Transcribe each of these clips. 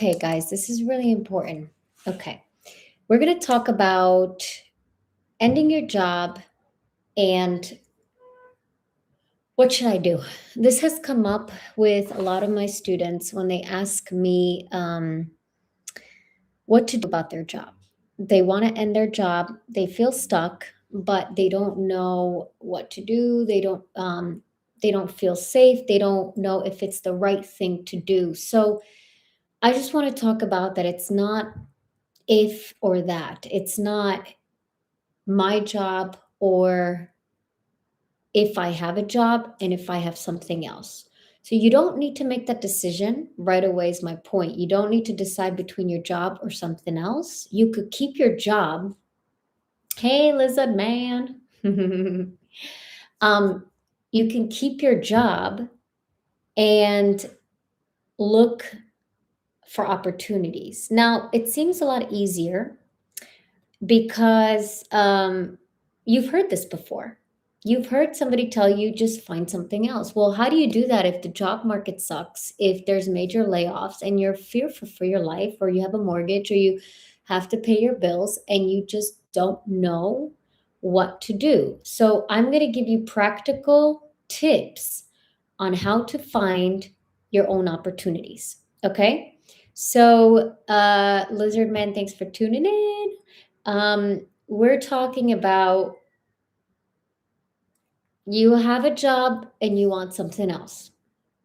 Okay, guys, this is really important. Okay, we're going to talk about ending your job and what should I do? This has come up with a lot of my students when they ask me what to do about their job. They want to end their job, they feel stuck, but they don't know what to do. They don't feel safe. They don't know if it's the right thing to do. So I just want to talk about that. It's not if or that. It's not my job or if I have a job and if I have something else. So you don't need to make that decision right away, is my point. You don't need to decide between your job or something else. You could keep your job. Hey, lizard man. um, you can keep your job and look for opportunities. Now, it seems a lot easier because you've heard this before. You've heard somebody tell you just find something else. Well, how do you do that if the job market sucks, if there's major layoffs and you're fearful for your life, or you have a mortgage, or you have to pay your bills and you just don't know what to do? So, I'm going to give you practical tips on how to find your own opportunities. Okay. So, Lizard Man, thanks for tuning in. We're talking about you have a job and you want something else.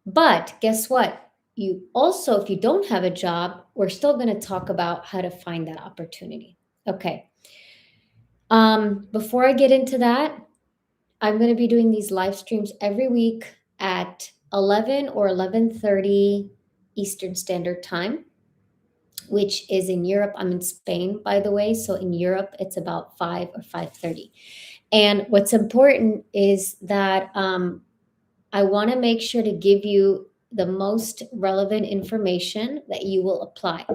But guess what? You also, if you don't have a job, we're still going to talk about how to find that opportunity. Okay. Before I get into that, I'm going to be doing these live streams every week at 11 or 11:30 Eastern Standard Time, which is in Europe. I'm in Spain, by the way. So in Europe, it's about 5 or 5:30. And what's important is that I want to make sure to give you the most relevant information that you will apply.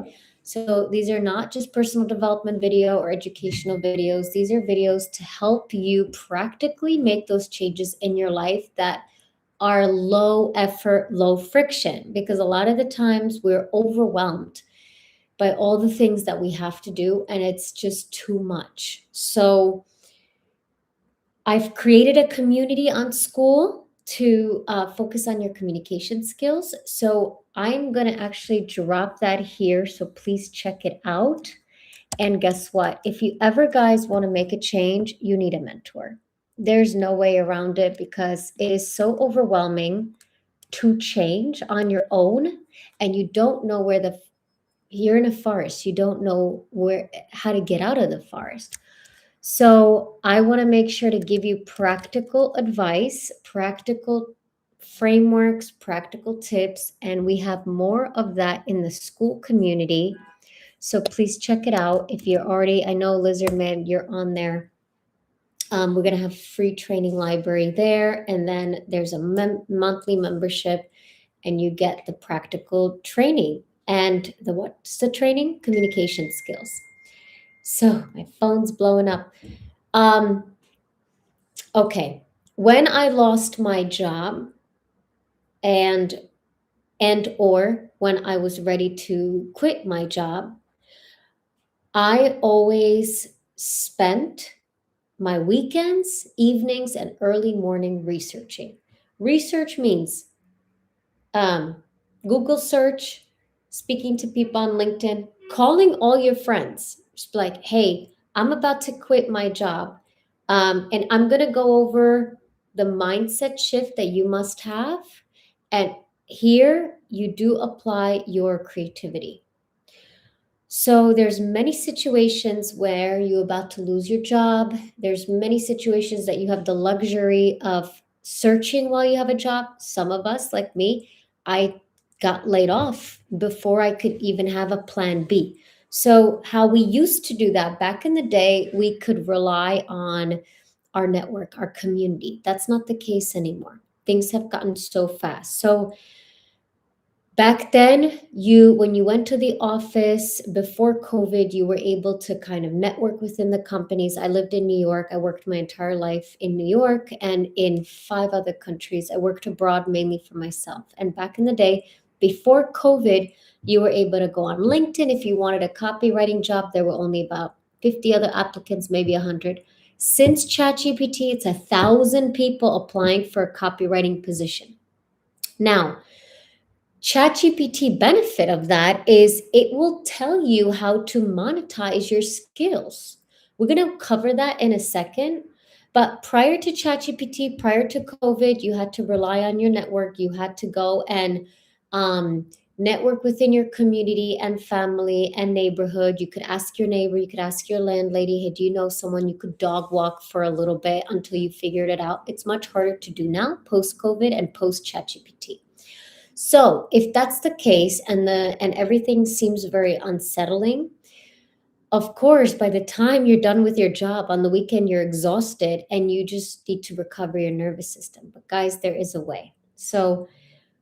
So these are not just personal development video or educational videos. These are videos to help you practically make those changes in your life that are low effort, low friction, because a lot of the times we're overwhelmed by all the things that we have to do and it's just too much. So I've created a community on school to focus on your communication skills. So I'm going to actually drop that here. So please check it out. And guess what? If you ever guys want to make a change, you need a mentor. There's no way around it because it is so overwhelming to change on your own, and you don't know where you're in a forest. You don't know how to get out of the forest. So I want to make sure to give you practical advice, practical frameworks, practical tips, and we have more of that in the school community. So please check it out. If you're already, I know Lizardman, you're on there. We're going to have free training library there, and then there's a monthly membership, and you get the practical training. And what's the training? Communication skills. So my phone's blowing up. Um, okay. When I lost my job and or when I was ready to quit my job, I always spent my weekends, evenings, and early morning researching. Research means um, Google search, speaking to people on LinkedIn, calling all your friends. Just be like, hey, I'm about to quit my job. And I'm going to go over the mindset shift that you must have. And here you do apply your creativity. So there's many situations where you're about to lose your job. There's many situations that you have the luxury of searching while you have a job. Some of us, like me, I got laid off before I could even have a plan B. So how we used to do that back in the day, we could rely on our network, our community. That's not the case anymore. Things have gotten so fast. So back then, when you went to the office before COVID, you were able to kind of network within the companies. I lived in New York. I worked my entire life in New York and in 5 other countries. I worked abroad mainly for myself. And back in the day, Before COVID, you were able to go on LinkedIn. If you wanted a copywriting job, there were only about 50 other applicants, maybe 100. Since ChatGPT, it's 1,000 people applying for a copywriting position. Now, ChatGPT benefit of that is it will tell you how to monetize your skills. We're going to cover that in a second. But prior to ChatGPT, prior to COVID, you had to rely on your network. You had to go and um, network within your community and family and neighborhood. You could ask your neighbor, you could ask your landlady, hey, do you know someone? You could dog walk for a little bit until you figured it out. It's much harder to do now, post COVID and post ChatGPT. So if that's the case and everything seems very unsettling, of course, by the time you're done with your job on the weekend, you're exhausted and you just need to recover your nervous system. But guys, there is a way. So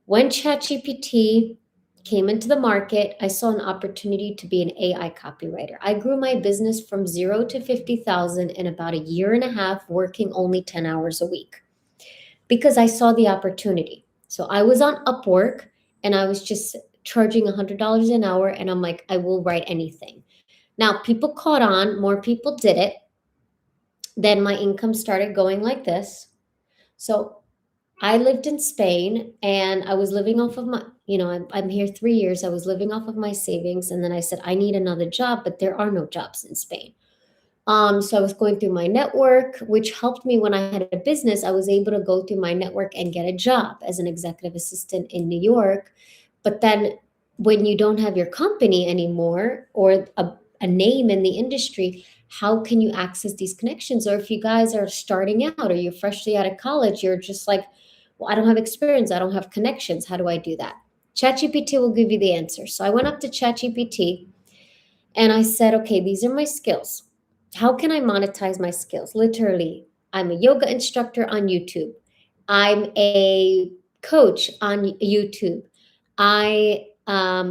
when ChatGPT came into the market, I saw an opportunity to be an AI copywriter. I grew my business from 0 to 50,000 in about a year and a half, working only 10 hours a week because I saw the opportunity. So I was on Upwork and I was just charging $100 an hour. And I'm like, I will write anything. Now, people caught on, more people did it. Then my income started going like this. So I lived in Spain and I was living off of my, I'm here 3 years. I was living off of my savings. And then I said, I need another job, but there are no jobs in Spain. So I was going through my network, which helped me when I had a business. I was able to go through my network and get a job as an executive assistant in New York. But then when you don't have your company anymore or a name in the industry, how can you access these connections? Or if you guys are starting out or you're freshly out of college, you're just like, well, I don't have experience. I don't have connections. How do I do that? ChatGPT will give you the answer. So I went up to ChatGPT and I said, okay, these are my skills. How can I monetize my skills? Literally, I'm a yoga instructor on YouTube. I'm a coach on YouTube. I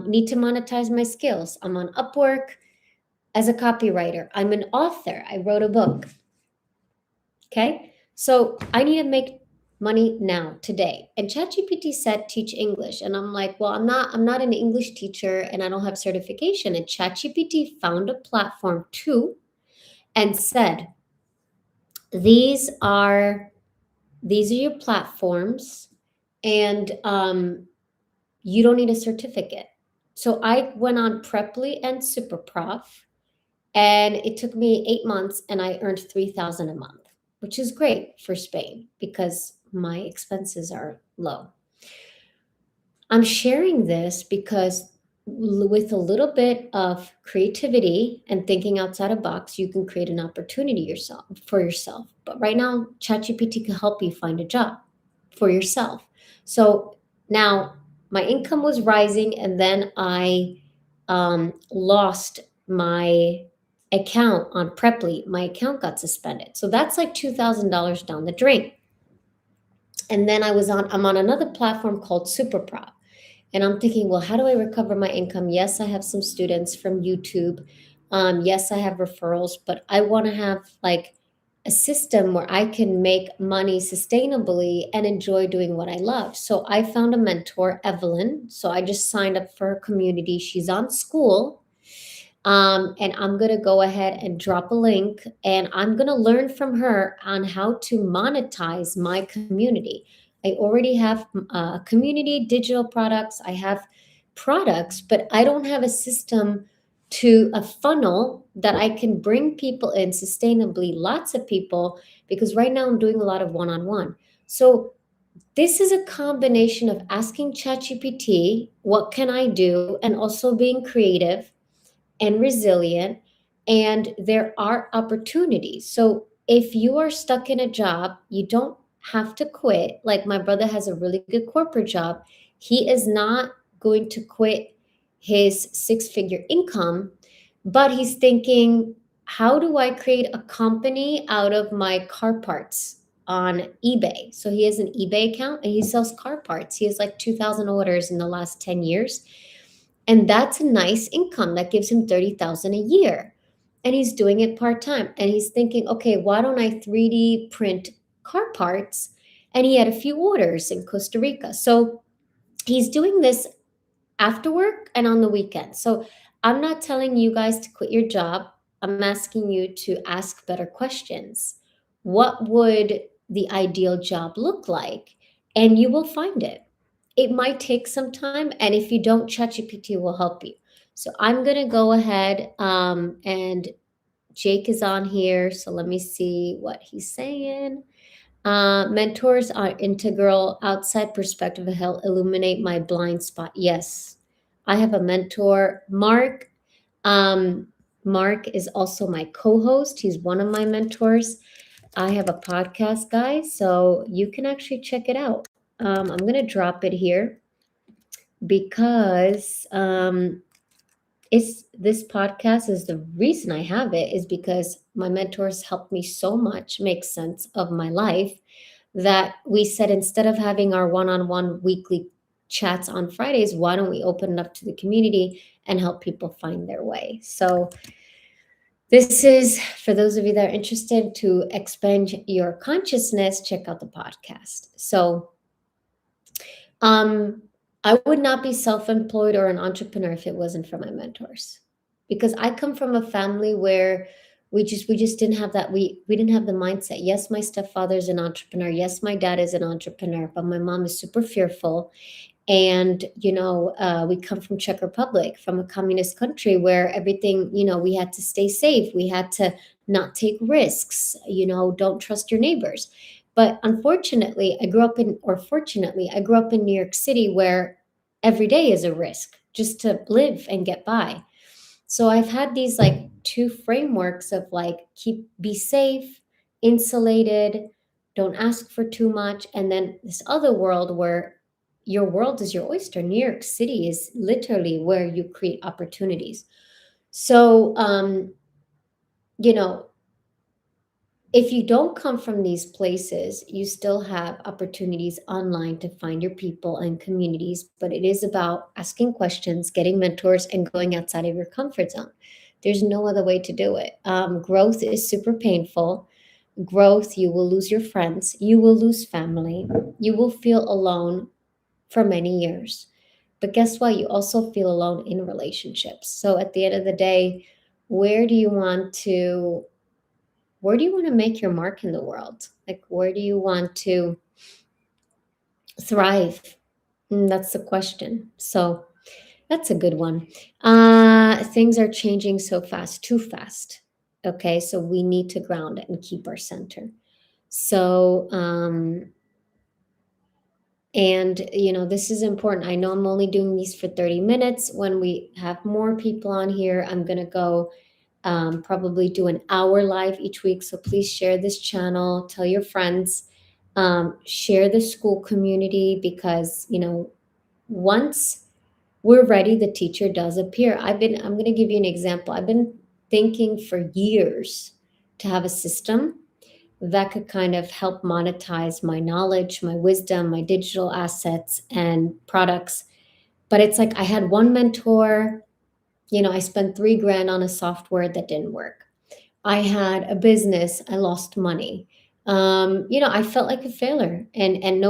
need to monetize my skills. I'm on Upwork as a copywriter. I'm an author. I wrote a book. Okay. So I need to make money now, today. And ChatGPT said teach English. And I'm like, well, I'm not an English teacher and I don't have certification. And ChatGPT found a platform too and said, these are your platforms and you don't need a certificate. So I went on Preply and Superprof and it took me 8 months and I earned 3,000 a month, which is great for Spain because my expenses are low. I'm sharing this because with a little bit of creativity and thinking outside a box, you can create an opportunity for yourself. But right now, ChatGPT can help you find a job for yourself. So now my income was rising, and then I lost my account on Preply. My account got suspended. So that's like $2,000 down the drain. And then I'm on another platform called Superprop. And I'm thinking, well, how do I recover my income? Yes, I have some students from YouTube. Yes, I have referrals, but I want to have like a system where I can make money sustainably and enjoy doing what I love. So I found a mentor, Evelyn. So I just signed up for her community. She's on school. And I'm going to go ahead and drop a link and I'm going to learn from her on how to monetize my community. I already have a community, digital products. I have products, but I don't have a system to a funnel that I can bring people in sustainably, lots of people, because right now I'm doing a lot of one on one. So this is a combination of asking ChatGPT, what can I do? And also being creative and resilient, and there are opportunities. So if you are stuck in a job, you don't have to quit. Like my brother has a really good corporate job. He is not going to quit his six-figure income, but he's thinking, how do I create a company out of my car parts on eBay? So he has an eBay account and he sells car parts. He has like 2,000 orders in the last 10 years. And that's a nice income that gives him 30,000 a year. And he's doing it part-time. And he's thinking, okay, why don't I 3D print car parts? And he had a few orders in Costa Rica. So he's doing this after work and on the weekend. So I'm not telling you guys to quit your job. I'm asking you to ask better questions. What would the ideal job look like? And you will find it. It might take some time, and if you don't, ChatGPT will help you. So I'm gonna go ahead, and Jake is on here. So let me see what he's saying. Mentors are integral. Outside perspective help illuminate my blind spot. Yes, I have a mentor, Mark. Um, Mark is also my co-host. He's one of my mentors. I have a podcast, guys, so you can actually check it out. I'm gonna drop it here because it's this podcast is the reason I have it is because my mentors helped me so much make sense of my life that we said instead of having our one-on-one weekly chats on Fridays, why don't we open it up to the community and help people find their way? So this is for those of you that are interested to expand your consciousness, check out the podcast. So um, I would not be self-employed or an entrepreneur if it wasn't for my mentors. Because I come from a family where we just didn't have that we didn't have the mindset. Yes, my stepfather's an entrepreneur. Yes, my dad is an entrepreneur, but my mom is super fearful. And we come from Czech Republic, from a communist country where everything, we had to stay safe, we had to not take risks, don't trust your neighbors. But unfortunately, fortunately, I grew up in New York City, where every day is a risk just to live and get by. So I've had these like two frameworks of like be safe, insulated, don't ask for too much, and then this other world where your world is your oyster. New York City is literally where you create opportunities. So you know, if you don't come from these places, you still have opportunities online to find your people and communities, but it is about asking questions, getting mentors, and going outside of your comfort zone. There's no other way to do it. Growth is super painful. Growth, you will lose your friends, you will lose family, you will feel alone for many years. But guess what? You also feel alone in relationships. So at the end of the day, where do you want to where do you want to make your mark in the world? Like, where do you want to thrive? And that's the question. So that's a good one. Things are changing so fast, too fast. Okay, so we need to ground and keep our center. So and this is important. I know I'm only doing these for 30 minutes. When we have more people on here, I'm gonna go probably do an hour live each week. So please share this channel, tell your friends, share the school community, because once we're ready, the teacher does appear. I'm going to give you an example. I've been thinking for years to have a system that could kind of help monetize my knowledge, my wisdom, my digital assets and products. But it's like I had one mentor, I spent 3 grand on a software that didn't work. I had a business, I lost money. I felt like a failure, and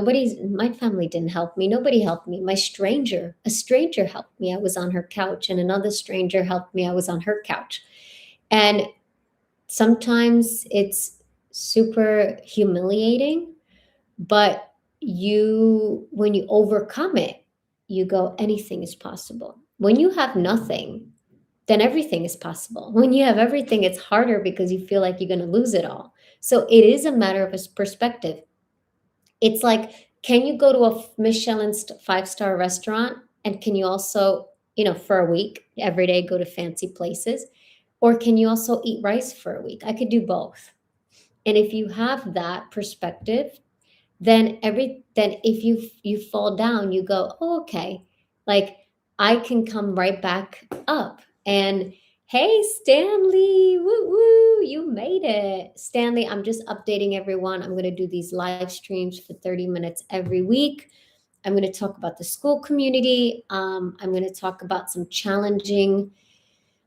my family didn't help me. Nobody helped me. A stranger helped me. I was on her couch, and another stranger helped me. I was on her couch. And sometimes it's super humiliating, but when you overcome it, you go, anything is possible. When you have nothing, then everything is possible. When you have everything, it's harder because you feel like you're going to lose it all. So it is a matter of a perspective. It's like, can you go to a Michelin 5-star restaurant, and can you also, for a week, every day go to fancy places? Or can you also eat rice for a week? I could do both. And if you have that perspective, then if you fall down, you go, oh, okay, like I can come right back up. And hey, Stanley, woo woo, you made it. Stanley, I'm just updating everyone. I'm going to do these live streams for 30 minutes every week. I'm going to talk about the school community. I'm going to talk about some challenging,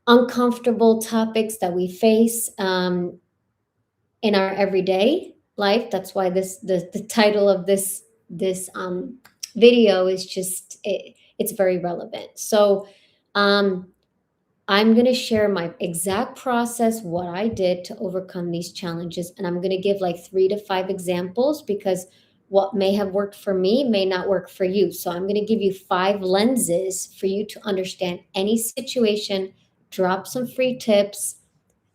uncomfortable topics that we face in our everyday life. That's why the title of this video is just it's very relevant. So um, I'm going to share my exact process, what I did to overcome these challenges. And I'm going to give like 3 to 5 examples because what may have worked for me may not work for you. So I'm going to give you 5 lenses for you to understand any situation, drop some free tips,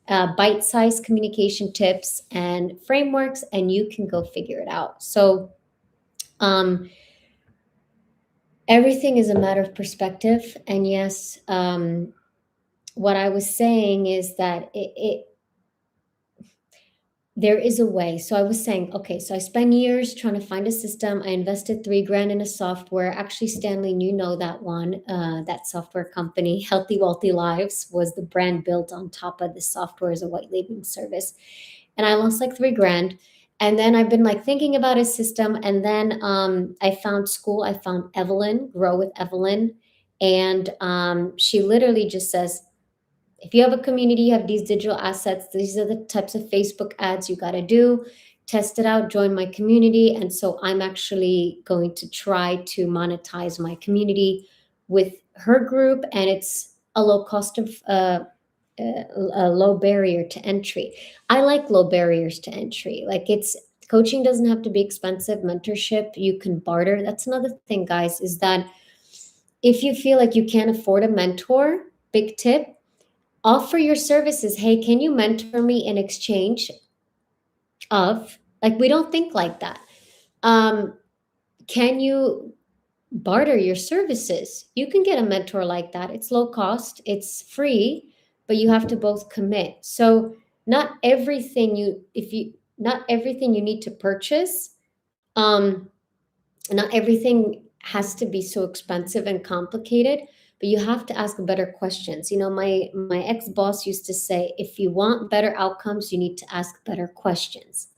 bite sized communication tips and frameworks, and you can go figure it out. So, um, everything is a matter of perspective. And yes, what I was saying is that there is a way. So I was saying, okay, so I spent years trying to find a system. I invested 3 grand in a software. Actually, Stanley, you know that one, that software company, Healthy Wealthy Lives, was the brand built on top of the software as a white labeling service. And I lost like 3 grand. And then I've been like thinking about a system. And then I found school. I found Evelyn, Grow with Evelyn. And she literally just says, if you have a community, you have these digital assets, these are the types of Facebook ads you got to do. Test it out, join my community. And so I'm actually going to try to monetize my community with her group. And it's a low cost of, a low barrier to entry. I like low barriers to entry. Like, it's coaching doesn't have to be expensive. Mentorship, you can barter. That's another thing, guys, is that if you feel like you can't afford a mentor, big tip, offer your services. Hey, can you mentor me in exchange of, like, we don't think like that. Um, can you barter your services? You can get a mentor like that. It's low cost, it's free, but you have to both commit. So not everything you need to purchase. Um, Not everything has to be so expensive and complicated, but you have to ask better questions. My ex-boss used to say, if you want better outcomes, you need to ask better questions.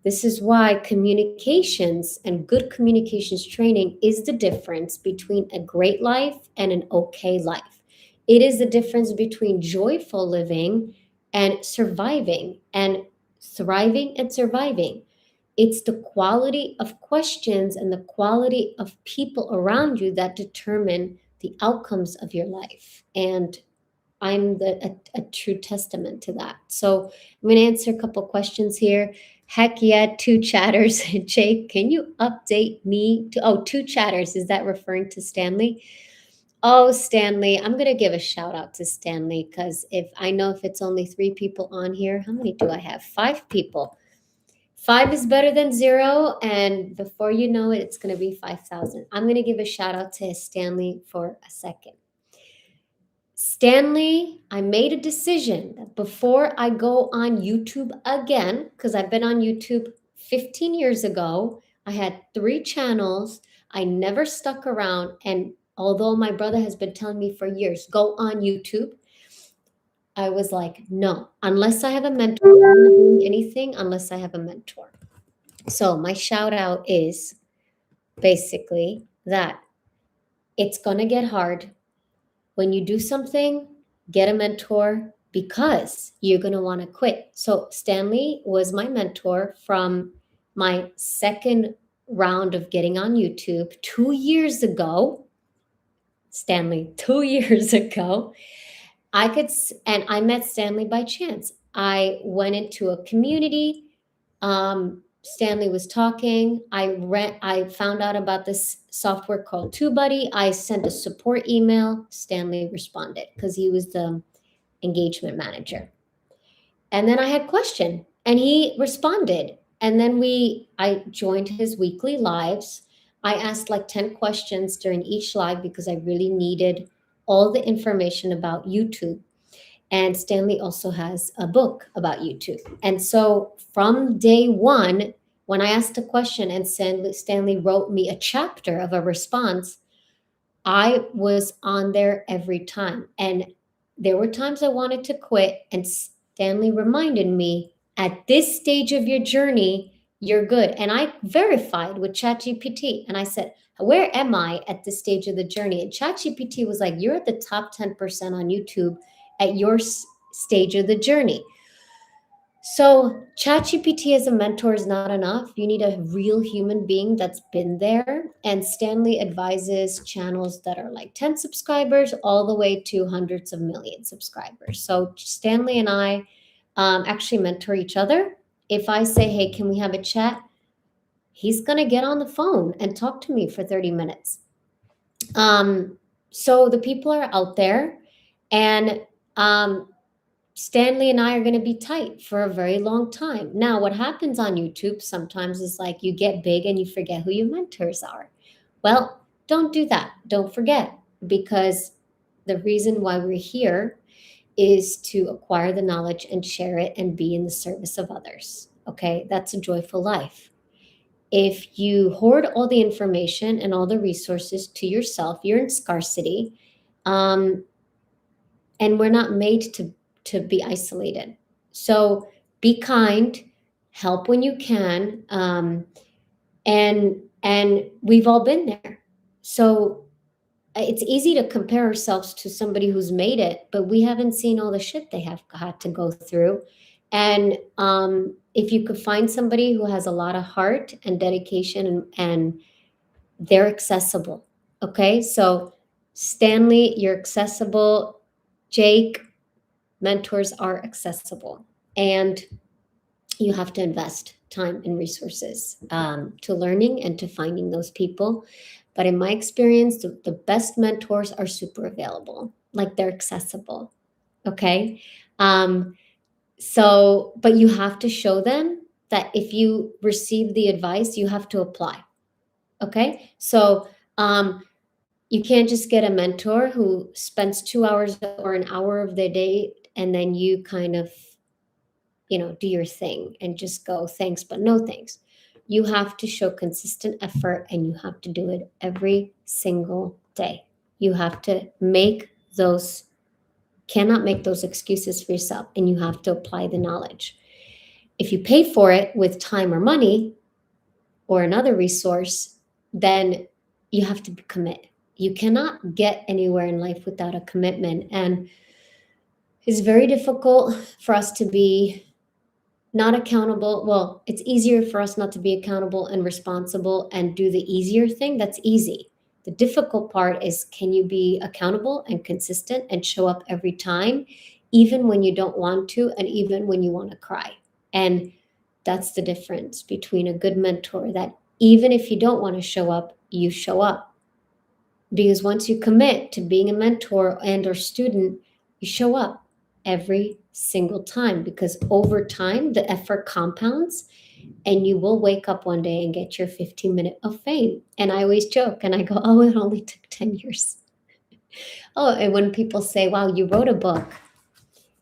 This is why communications and good communications training is the difference between a great life and an okay life. It is the difference between joyful living and surviving, and thriving and surviving. It's the quality of questions and the quality of people around you that determine the outcomes of your life. And I'm a true testament to that. So I'm going to answer a couple questions here. Heck yeah, 2 chatters. Jake, can you update me? Oh, 2 chatters. Is that referring to Stanley? Oh, Stanley, I'm going to give a shout out to Stanley because if it's only 3 people on here, how many do I have? 5 people. 5 is better than 0, and before you know it, it's going to be 5,000. I'm going to give a shout out to Stanley for a second. Stanley, I made a decision that before I go on YouTube again, because I've been on YouTube 15 years ago, I had 3 channels. I never stuck around. And although my brother has been telling me for years, go on YouTube, I was like, no, unless I have a mentor, I'm not doing anything unless I have a mentor. So my shout out is basically that it's going to get hard. When you do something, get a mentor because you're going to want to quit. So Stanley was my mentor from my second round of getting on YouTube 2 years ago. Stanley, 2 years ago. I met Stanley by chance. I went into a community. Stanley was talking. I found out about this software called TubeBuddy. I sent a support email. Stanley responded because he was the engagement manager. And then I had a question and he responded. And then I joined his weekly lives. I asked like 10 questions during each live because I really needed all the information about YouTube. And Stanley also has a book about YouTube. And so from day one, when I asked a question and Stanley wrote me a chapter of a response, I was on there every time. And there were times I wanted to quit, and Stanley reminded me, at this stage of your journey, you're good. And I verified with ChatGPT and I said, where am I at this stage of the journey? And ChatGPT was like, you're at the top 10% on YouTube at your stage of the journey. So, ChatGPT as a mentor is not enough. You need a real human being that's been there. And Stanley advises channels that are like 10 subscribers all the way to hundreds of million subscribers. So, Stanley and I actually mentor each other. If I say, hey, can we have a chat? He's going to get on the phone and talk to me for 30 minutes. So, the people are out there, and um, Stanley and I are going to be tight for a very long time. Now, what happens on YouTube sometimes is like you get big and you forget who your mentors are. Well, don't do that. Don't forget, because the reason why we're here is to acquire the knowledge and share it and be in the service of others. Okay, that's a joyful life. If you hoard all the information and all the resources to yourself, you're in scarcity. Um, and we're not made to be isolated. So be kind, help when you can, and we've all been there. So it's easy to compare ourselves to somebody who's made it, but we haven't seen all the shit they have had to go through. And if you could find somebody who has a lot of heart and dedication, and they're accessible. Okay, so Stanley, you're accessible. Jake, mentors are accessible, and you have to invest time and resources to learning and to finding those people. But in my experience, the best mentors are super available, like they're accessible. Okay, um, so but you have to show them that if you receive the advice, you have to apply. Okay, so you can't just get a mentor who spends 2 hours or an hour of their day, and then you kind of, do your thing and just go, thanks, but no thanks. You have to show consistent effort, and you have to do it every single day. You have to cannot make those excuses for yourself, and you have to apply the knowledge. If you pay for it with time or money or another resource, then you have to commit. You cannot get anywhere in life without a commitment. And it's very difficult for us to be not accountable. Well, it's easier for us not to be accountable and responsible and do the easier thing. That's easy. The difficult part is, can you be accountable and consistent and show up every time, even when you don't want to, and even when you want to cry? And that's the difference between a good mentor, that even if you don't want to show up, you show up. Because once you commit to being a mentor and or student, you show up every single time, because over time the effort compounds, and you will wake up one day and get your 15 minute of fame. And I always joke and I go, oh, it only took 10 years. Oh, and when people say, wow, you wrote a book,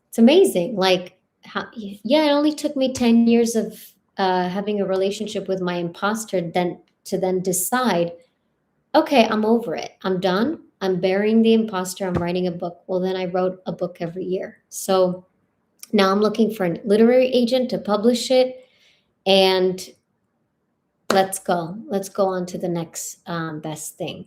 it's amazing. Like, how, yeah, it only took me 10 years of having a relationship with my imposter then decide, okay, I'm over it. I'm done. I'm burying the imposter. I'm writing a book. Well, then I wrote a book every year. So now I'm looking for a literary agent to publish it, and let's go. Let's go on to the next best thing.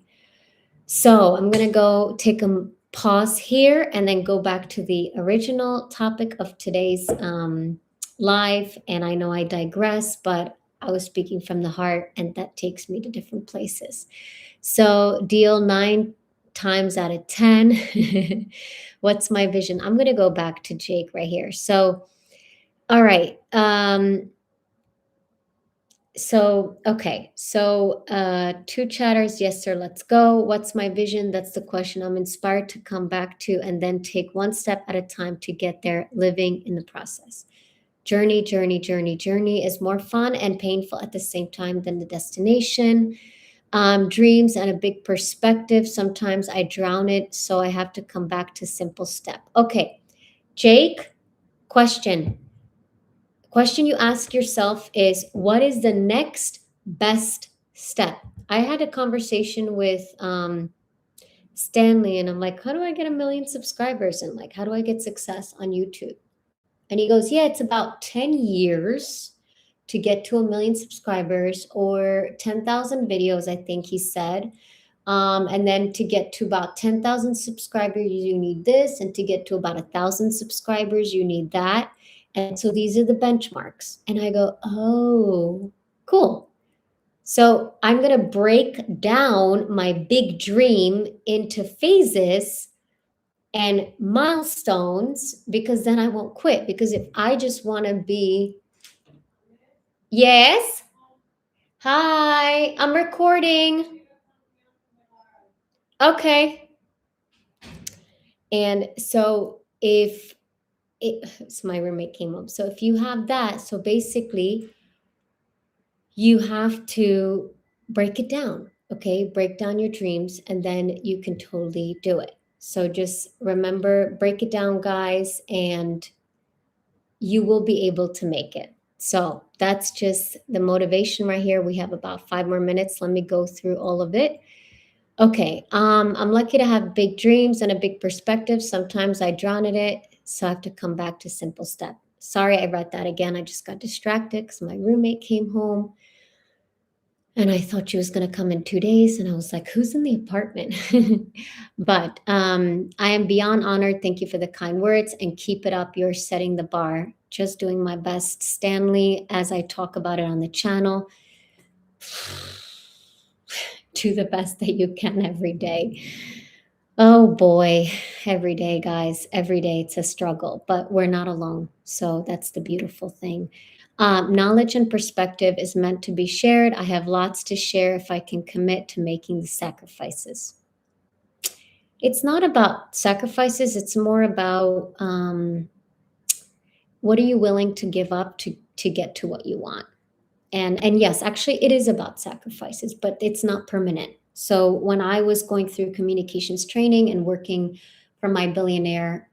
So I'm going to go take a pause here and then go back to the original topic of today's live. And I know I digress, but I was speaking from the heart, and that takes me to different places. So, deal 9 times out of 10. What's my vision? I'm going to go back to Jake right here. So, all right. Okay. So, two chatters. Yes, sir. Let's go. What's my vision? That's the question I'm inspired to come back to, and then take one step at a time to get there, living in the process. Journey is more fun and painful at the same time than the destination. Dreams and a big perspective. Sometimes I drown it, so I have to come back to simple step. Okay, Jake, question. Question you ask yourself is, what is the next best step? I had a conversation with Stanley, and I'm like, how do I get 1 million subscribers? And like, how do I get success on YouTube? And he goes, yeah, it's about 10 years to get to 1 million subscribers, or 10,000 videos, I think he said. And then to get to about 10,000 subscribers, you need this. And to get to about 1,000 subscribers, you need that. And so these are the benchmarks. And I go, oh, cool. So I'm going to break down my big dream into phases and milestones because then I won't quit. Because if I just want to be, yes, hi, I'm recording. Okay. And so so my roommate came home. So if you have that, so basically you have to break it down. Okay. Break down your dreams and then you can totally do it. So just remember, break it down, guys, and you will be able to make it. So that's just the motivation right here. We have about 5 more minutes. Let me go through all of it. Okay. I'm lucky to have big dreams and a big perspective. Sometimes I drown in it, so I have to come back to simple step. Sorry, I read that again. I just got distracted because my roommate came home and I thought she was going to come in 2 days. And I was like, who's in the apartment? But I am beyond honored. Thank you for the kind words and keep it up. You're setting the bar. Just doing my best, Stanley, as I talk about it on the channel. Do the best that you can every day. Oh boy, every day, guys, every day it's a struggle, but we're not alone. So that's the beautiful thing. Knowledge and perspective is meant to be shared. I have lots to share if I can commit to making the sacrifices. It's not about sacrifices, it's more about what are you willing to give up to get to what you want. And yes, actually it is about sacrifices, but it's not permanent. So when I was going through communications training and working for my billionaire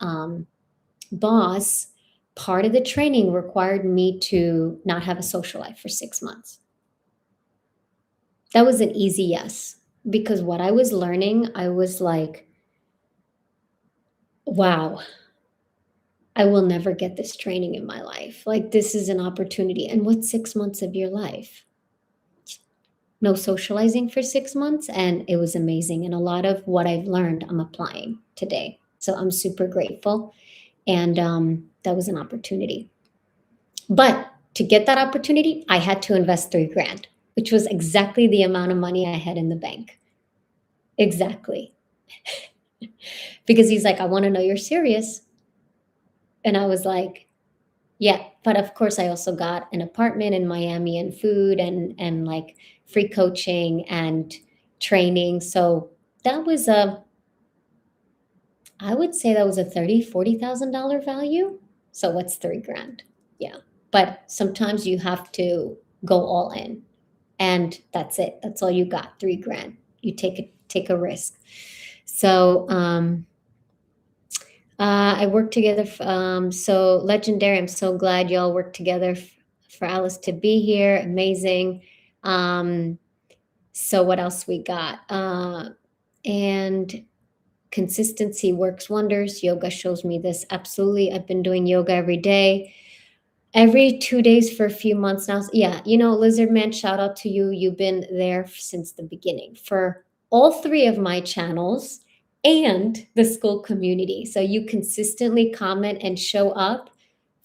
boss, part of the training required me to not have a social life for 6 months. That was an easy yes, because what I was learning, I was like, wow, I will never get this training in my life. Like, this is an opportunity. And what's 6 months of your life? No socializing for 6 months, and it was amazing. And a lot of what I've learned, I'm applying today. So I'm super grateful. And that was an opportunity. But to get that opportunity, I had to invest 3 grand, which was exactly the amount of money I had in the bank. Exactly. Because he's like, I want to know you're serious. And I was like, yeah, but of course I also got an apartment in Miami and food and like free coaching and training. So that was I would say that was a $30,000-$40,000 value. So what's 3 grand? Yeah. But sometimes you have to go all in and that's it. That's all you got, 3 grand. You take a risk. So I worked together. So legendary. I'm so glad y'all worked together for Alice to be here. Amazing. So what else we got? And consistency works wonders. Yoga shows me this. Absolutely. I've been doing yoga every day, every 2 days for a few months now. Yeah. Lizard Man, shout out to you. You've been there since the beginning for all 3 of my channels and the school community. So you consistently comment and show up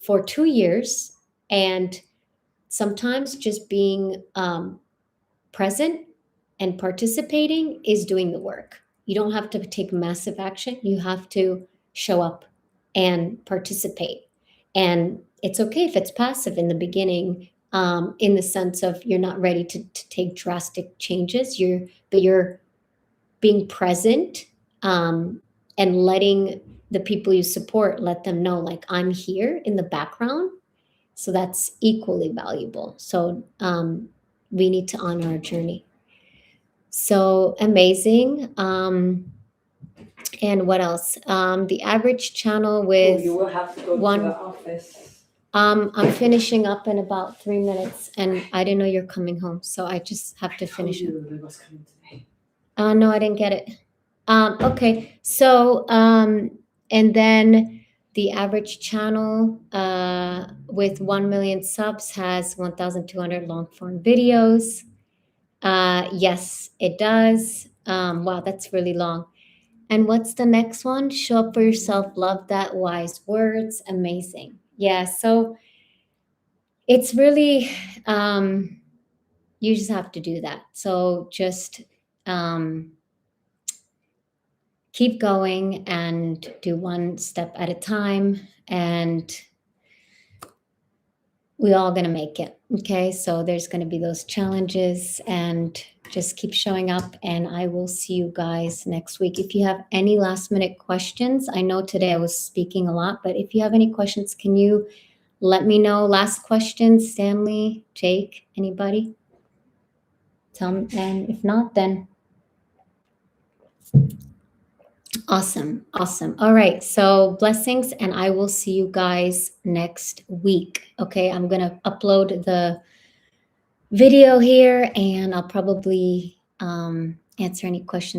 for 2 years. And sometimes just being present and participating is doing the work. You don't have to take massive action. You have to show up and participate. And it's okay if it's passive in the beginning, in the sense of you're not ready to take drastic changes. But you're being present, and letting the people you support, let them know, like, I'm here in the background. So that's equally valuable. So we need to honor our journey. So amazing. And what else? The average channel with you will have to go one. to the office. I'm finishing up in about 3 minutes, and I didn't know you're coming home, so I just have to finish it. It was coming today. No, I didn't get it. Okay, so and then the average channel with 1 million subs has 1,200 long form videos. Yes, it does. Wow, that's really long. And what's the next one? Show up for yourself. Love that. Wise words. Amazing. Yeah, so it's really, you just have to do that. So just um, keep going and do one step at a time, and we all going to make it. Okay, so there's going to be those challenges, and just keep showing up, and I will see you guys next week. If you have any last minute questions, I know today I was speaking a lot, but if you have any questions, can you let me know? Last questions, Stanley, Jake, anybody? Tell me, and if not, then awesome. Awesome. All right. So blessings, and I will see you guys next week. Okay. I'm going to upload the video here, and I'll probably answer any questions